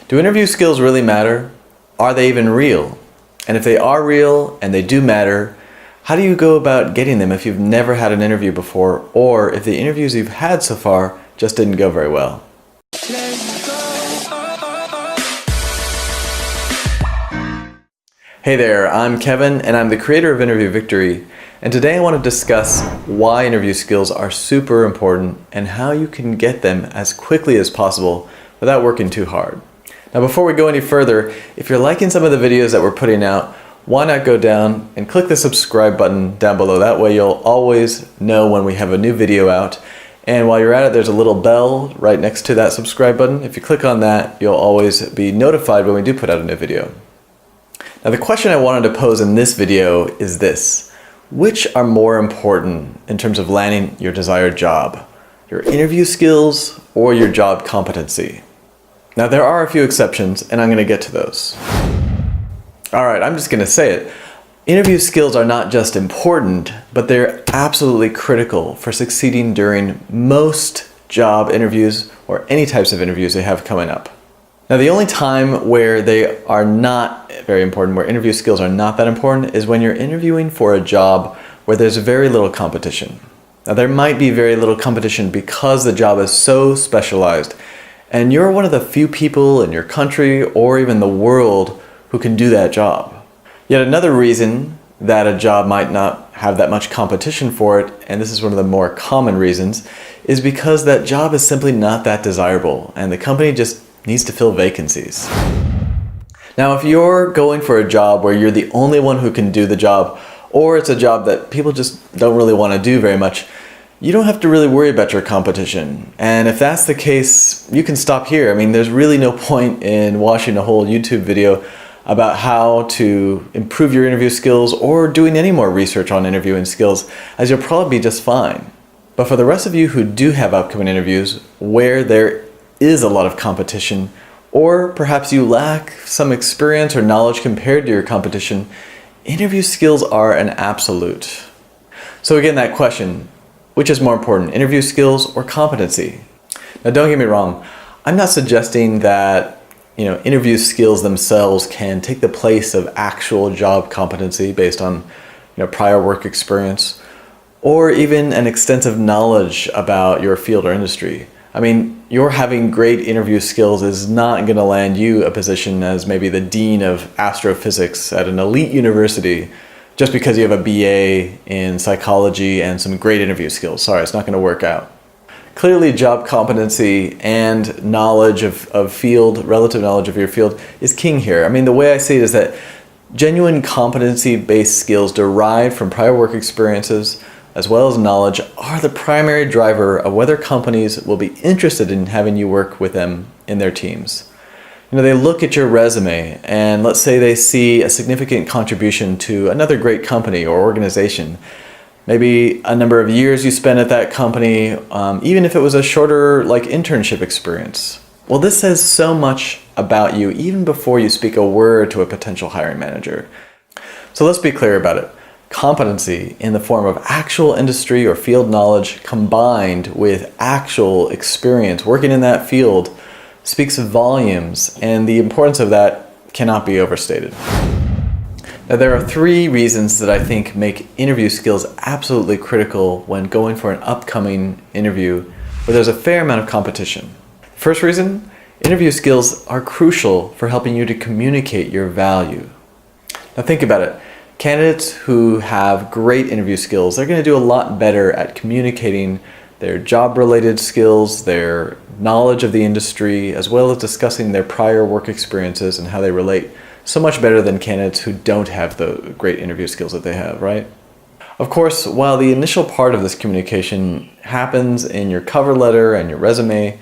Do interview skills really matter? Are they even real? And if they are real and they do matter, how do you go about getting them if you've never had an interview before, or if the interviews you've had so far just didn't go very well? Hey there, I'm Kevin and I'm the creator of Interview Victory, and today I want to discuss why interview skills are super important and how you can get them as quickly as possible without working too hard. Now before we go any further, if you're liking some of the videos that we're putting out, why not go down and click the subscribe button down below. That way you'll always know when we have a new video out. And while you're at it, there's a little bell right next to that subscribe button. If you click on that, you'll always be notified when we do put out a new video. Now the question I wanted to pose in this video is this: which are more important in terms of landing your desired job? Your interview skills or your job competency? Now there are a few exceptions and I'm going to get to those. Alright, I'm just going to say it. Interview skills are not just important, but they're absolutely critical for succeeding during most job interviews or any types of interviews they have coming up. Now the only time where they are not very important, where interview skills are not that important, is when you're interviewing for a job where there's very little competition. Now there might be very little competition because the job is so specialized and you're one of the few people in your country or even the world who can do that job. Yet another reason that a job might not have that much competition for it, and this is one of the more common reasons, is because that job is simply not that desirable and the company just needs to fill vacancies. Now if you're going for a job where you're the only one who can do the job, or it's a job that people just don't really want to do very much, you don't have to really worry about your competition. And if that's the case, you can stop here. I mean, there's really no point in watching a whole YouTube video about how to improve your interview skills or doing any more research on interviewing skills, as you'll probably be just fine. But for the rest of you who do have upcoming interviews where there is a lot of competition, or perhaps you lack some experience or knowledge compared to your competition, interview skills are an absolute. So again, that question, which is more important, interview skills or competency? Now don't get me wrong, I'm not suggesting that interview skills themselves can take the place of actual job competency based on prior work experience or even an extensive knowledge about your field or industry. I mean, your having great interview skills is not going to land you a position as maybe the dean of astrophysics at an elite university just because you have a BA in psychology and some great interview skills. Sorry, it's not going to work out. Clearly, job competency and knowledge of field, relative knowledge of your field, is king here. I mean, the way I see it is that genuine competency-based skills derived from prior work experiences as well as knowledge are the primary driver of whether companies will be interested in having you work with them in their teams. They look at your resume and let's say they see a significant contribution to another great company or organization. Maybe a number of years you spent at that company, even if it was a shorter internship experience. Well, this says so much about you even before you speak a word to a potential hiring manager. So let's be clear about it. Competency in the form of actual industry or field knowledge combined with actual experience working in that field speaks volumes, and the importance of that cannot be overstated. Now there are three reasons that I think make interview skills absolutely critical when going for an upcoming interview where there's a fair amount of competition. First reason, interview skills are crucial for helping you to communicate your value. Now think about it. Candidates who have great interview skills, they're going to do a lot better at communicating their job-related skills, their knowledge of the industry, as well as discussing their prior work experiences and how they relate, so much better than candidates who don't have the great interview skills that they have, right? Of course, while the initial part of this communication happens in your cover letter and your resume,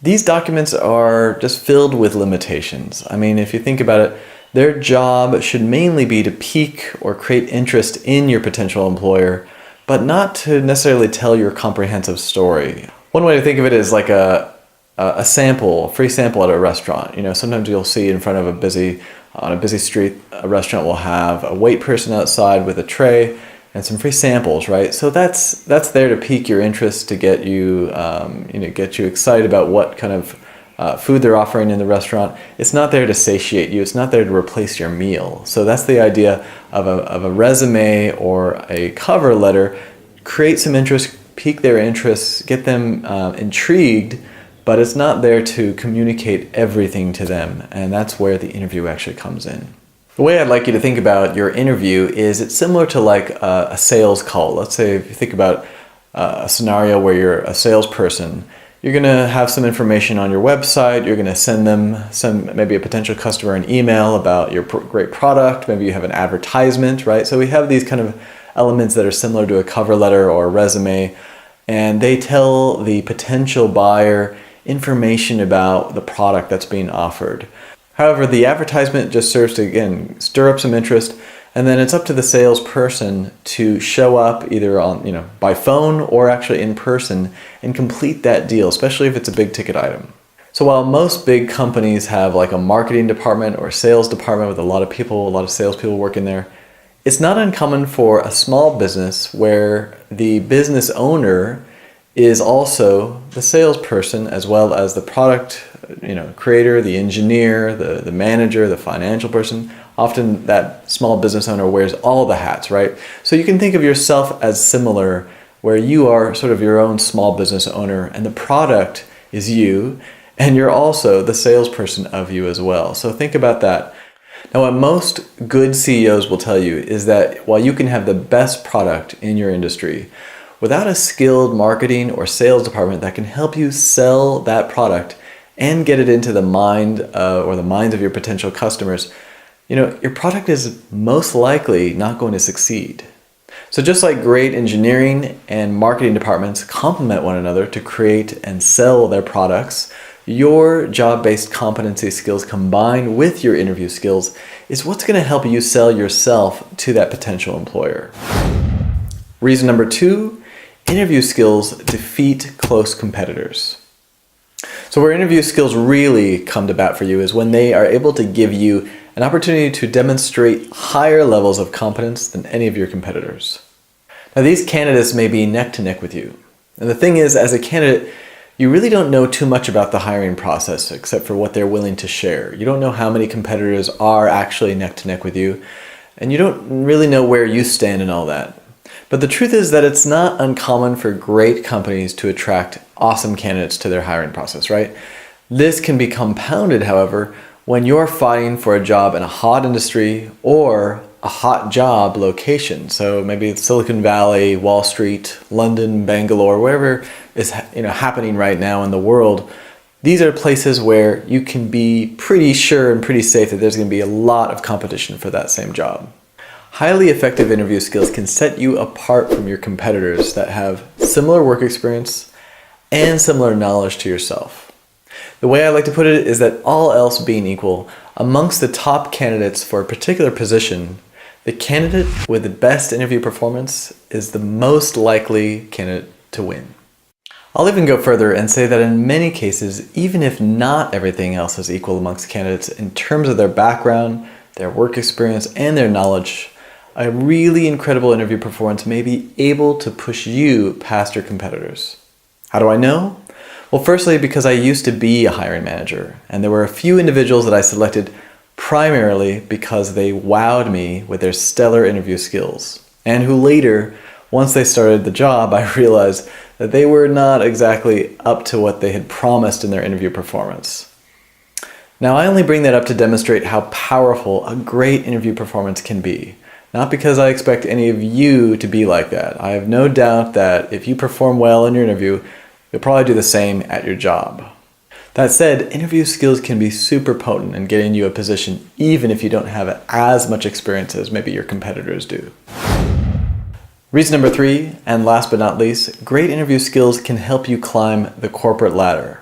these documents are just filled with limitations. I mean, if you think about it, their job should mainly be to pique or create interest in your potential employer, but not to necessarily tell your comprehensive story. One way to think of it is like a sample, a free sample at a restaurant. Sometimes you'll see in front of on a busy street, a restaurant will have a wait person outside with a tray and some free samples, right? So that's there to pique your interest, to get you, get you excited about what kind of food they're offering in the restaurant, it's not there to satiate you. It's not there to replace your meal. So that's the idea of a resume or a cover letter. Create some interest, pique their interests, get them intrigued, but it's not there to communicate everything to them. And that's where the interview actually comes in. The way I'd like you to think about your interview is it's similar to like a sales call. Let's say if you think about a scenario where you're a salesperson, you're going to have some information on your website. You're going to send them maybe a potential customer an email about your great product. Maybe you have an advertisement, right? So we have these kind of elements that are similar to a cover letter or a resume, and they tell the potential buyer information about the product that's being offered. However, the advertisement just serves to, again, stir up some interest, and then it's up to the salesperson to show up either on, by phone or actually in person and complete that deal, especially if it's a big ticket item. So while most big companies have like a marketing department or a sales department with a lot of salespeople working there, it's not uncommon for a small business where the business owner is also the salesperson as well as the product creator, the engineer, the manager, the financial person. Often that small business owner wears all the hats, right? So you can think of yourself as similar, where you are sort of your own small business owner and the product is you, and you're also the salesperson of you as well. So think about that. Now, what most good CEOs will tell you is that while you can have the best product in your industry, without a skilled marketing or sales department that can help you sell that product and get it into the mind or the minds of your potential customers, your product is most likely not going to succeed. So just like great engineering and marketing departments complement one another to create and sell their products, your job-based competency skills combined with your interview skills is what's going to help you sell yourself to that potential employer. Reason number 2, interview skills defeat close competitors. So where interview skills really come to bat for you is when they are able to give you an opportunity to demonstrate higher levels of competence than any of your competitors. Now, these candidates may be neck to neck with you. And the thing is, as a candidate, you really don't know too much about the hiring process except for what they're willing to share. You don't know how many competitors are actually neck to neck with you, and you don't really know where you stand in all that. But the truth is that it's not uncommon for great companies to attract awesome candidates to their hiring process, right? This can be compounded, however, when you're fighting for a job in a hot industry or a hot job location. So maybe it's Silicon Valley, Wall Street, London, Bangalore, wherever is happening right now in the world. These are places where you can be pretty sure and pretty safe that there's going to be a lot of competition for that same job. Highly effective interview skills can set you apart from your competitors that have similar work experience and similar knowledge to yourself. The way I like to put it is that all else being equal, amongst the top candidates for a particular position, the candidate with the best interview performance is the most likely candidate to win. I'll even go further and say that in many cases, even if not everything else is equal amongst candidates in terms of their background, their work experience, and their knowledge, a really incredible interview performance may be able to push you past your competitors. How do I know? Well, firstly, because I used to be a hiring manager, and there were a few individuals that I selected primarily because they wowed me with their stellar interview skills, and who later, once they started the job, I realized that they were not exactly up to what they had promised in their interview performance. Now, I only bring that up to demonstrate how powerful a great interview performance can be. Not because I expect any of you to be like that. I have no doubt that if you perform well in your interview, you'll probably do the same at your job. That said, interview skills can be super potent in getting you a position even if you don't have as much experience as maybe your competitors do. Reason number 3, and last but not least, great interview skills can help you climb the corporate ladder.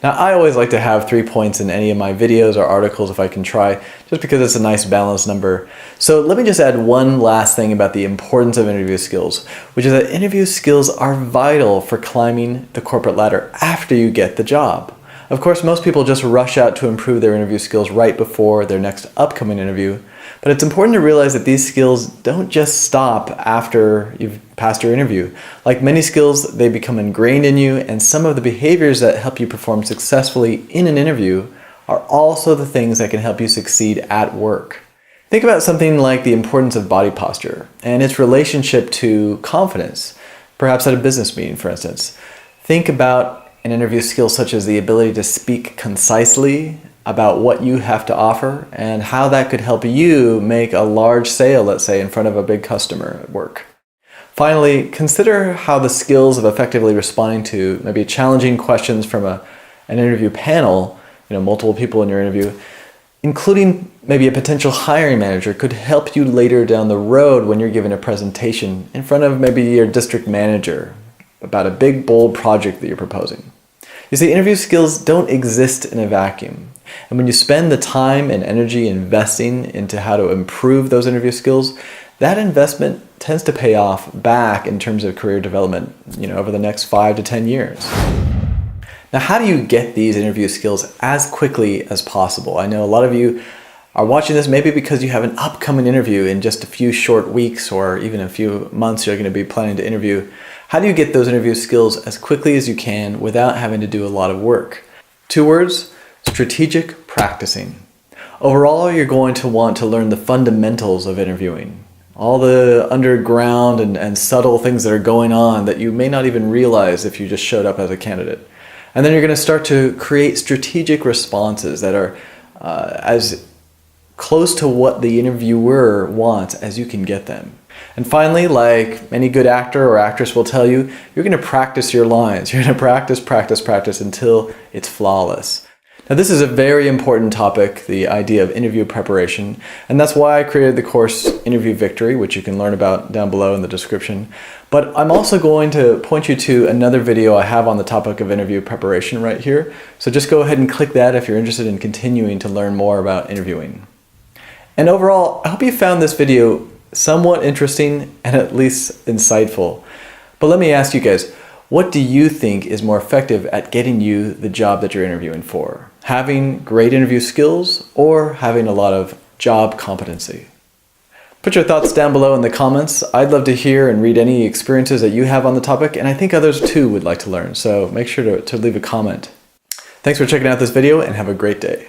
Now, I always like to have 3 points in any of my videos or articles if I can try, just because it's a nice balanced number. So let me just add one last thing about the importance of interview skills, which is that interview skills are vital for climbing the corporate ladder after you get the job. Of course, most people just rush out to improve their interview skills right before their next upcoming interview, but it's important to realize that these skills don't just stop after you've passed your interview. Like many skills, they become ingrained in you, and some of the behaviors that help you perform successfully in an interview are also the things that can help you succeed at work. Think about something like the importance of body posture and its relationship to confidence, perhaps at a business meeting, for instance. Think about an interview skill such as the ability to speak concisely about what you have to offer and how that could help you make a large sale, let's say, in front of a big customer at work. Finally, consider how the skills of effectively responding to maybe challenging questions from an interview panel, multiple people in your interview, including maybe a potential hiring manager, could help you later down the road when you're given a presentation in front of maybe your district manager about a big, bold project that you're proposing. You see, interview skills don't exist in a vacuum. And when you spend the time and energy investing into how to improve those interview skills, that investment tends to pay off back in terms of career development, over the next 5 to 10 years. Now, how do you get these interview skills as quickly as possible? I know a lot of you are watching this maybe because you have an upcoming interview in just a few short weeks or even a few months you're going to be planning to interview. How do you get those interview skills as quickly as you can without having to do a lot of work? 2 words: strategic practicing. Overall, you're going to want to learn the fundamentals of interviewing, all the underground and subtle things that are going on that you may not even realize if you just showed up as a candidate. And then you're going to start to create strategic responses that are as close to what the interviewer wants as you can get them. And finally, like any good actor or actress will tell you, you're going to practice your lines. You're going to practice until it's flawless. Now, this is a very important topic, the idea of interview preparation, and that's why I created the course Interview Victory, which you can learn about down below in the description. But I'm also going to point you to another video I have on the topic of interview preparation right here. So just go ahead and click that if you're interested in continuing to learn more about interviewing. And overall, I hope you found this video somewhat interesting and at least insightful. But let me ask you guys, what do you think is more effective at getting you the job that you're interviewing for? Having great interview skills or having a lot of job competency? Put your thoughts down below in the comments. I'd love to hear and read any experiences that you have on the topic, and I think others too would like to learn, so make sure to leave a comment. Thanks for checking out this video and have a great day.